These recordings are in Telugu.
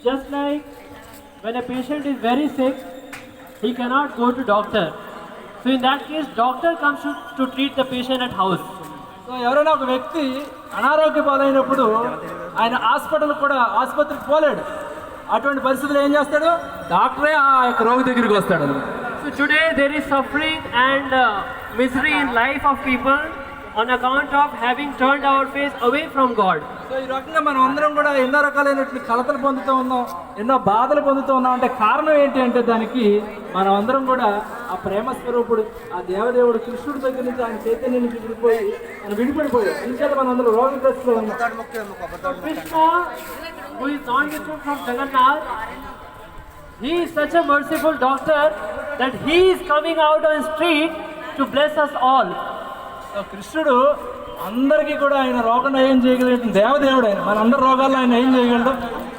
Just like when a patient is very sick, he cannot go to doctor. So in that case, doctor comes to treat the patient at house. So ఎవరైనా ఒక వ్యక్తి అనారోగ్య పాలైనప్పుడు ఆయన ఆసుపత్రికి పోలేడు. అటువంటి పరిస్థితుల్లో ఏం చేస్తాడు? డాక్టరే ఆ యొక్క రోగి దగ్గరికి వస్తాడు. So today there is suffering and misery in life of people on account of having turned our face away from God. So ఈ రకంగా మనం అందరం కూడా ఎన్నో రకాలైనటువంటి కలతలు పొందుతూ ఉన్నాం, ఎన్నో బాధలు పొందుతూ ఉన్నాం. అంటే కారణం ఏంటి అంటే దానికి మనం అందరం కూడా ఆ ప్రేమ స్వరూపుడు, ఆ దేవదేవుడు కృష్ణుడి దగ్గర నుంచి ఆయన చైతన్యం నుంచి విడిపడిపోయాడు. ఇంకేత మనం అందరూ రోగగ్రస్తులు ఉన్నాం. Krishna, who is not different from Jagannath, he is such a merciful doctor that he is coming out on street to bless us all. కృష్ణుడు అందరికీ కూడా ఆయన రోగం నయం చేయగలిగిన దేవదేవుడు. ఆయన మనందరి రోగాల్లో ఆయన ఏం చేయగలడు.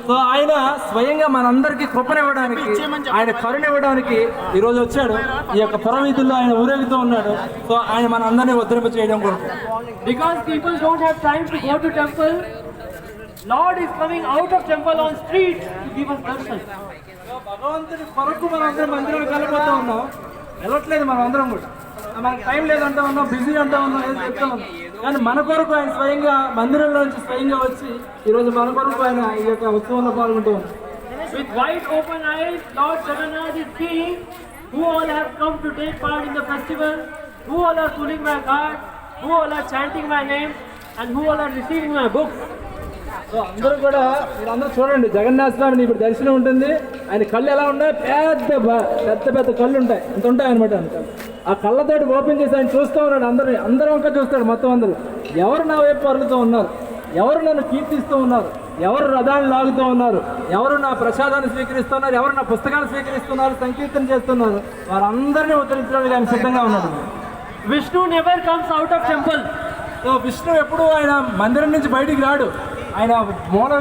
సో ఆయన స్వయంగా మనందరికీ కృపనివ్వడానికి, ఆయన కరుణివ్వడానికి ఈరోజు వచ్చాడు. ఈ యొక్క పురవీధుల్లో ఆయన ఊరేగుతూ ఉన్నాడు. సో ఆయన మన అందరినీ ఉద్ధరింప చేయడం కూడా. Because people don't have time to go to temple, Lord is coming out of temple on street to give us darshan. భగవంతుడి కొరకు మనం అందరం మందిరం వెళ్ళిపోతూ ఉన్నాం, వెళ్ళట్లేదు మనం అందరం కూడా. మనకు టైం లేదంటా ఉన్నాం, బిజీ అంటా ఉన్నాం, ఏం చెప్తా ఉన్నాం. కానీ మన కొరకు ఆయన స్వయంగా మందిరంలో నుంచి స్వయంగా వచ్చి ఈరోజు మన కొరకు ఆయన ఈ యొక్క ఉత్సవంలో పాల్గొంటూ ఉన్నాం. With wide open eyes, Lord Jagannath is seeing who all have come to take part in the festival, who all are pulling my card, who all are chanting my name, and who all are receiving my books. So అందరూ కూడా మీరందరూ చూడండి, జగన్నాథ స్వామిని ఇప్పుడు దర్శనం ఉంటుంది. ఆయన కళ్ళు ఎలా ఉన్నాయి? పెద్ద పెద్ద కళ్ళు ఉంటాయి, అంత ఉంటాయి అనమాట. ఆ కళ్ళతోటి ఓపెన్ చేసి ఆయన చూస్తూ ఉన్నాడు. అందరూ ఇంకా చూస్తాడు. మొత్తం అందరూ ఎవరు నా వైపు పరుగుతూ ఉన్నారు, ఎవరు నన్ను కీర్తిస్తూ ఉన్నారు, ఎవరు రథాన్ని లాగుతూ ఉన్నారు, ఎవరు నా ప్రసాదాన్ని స్వీకరిస్తున్నారు, ఎవరు నా పుస్తకాన్ని స్వీకరిస్తున్నారు, సంకీర్తన చేస్తున్నారు, వారందరినీ ఉత్తరించడానికి ఆయన సిద్ధంగా ఉన్నాడు. Vishnu never comes out of temple. So Vishnu ఎప్పుడు ఆయన మందిరం నుంచి బయటికి రాడు. ఆయన మూల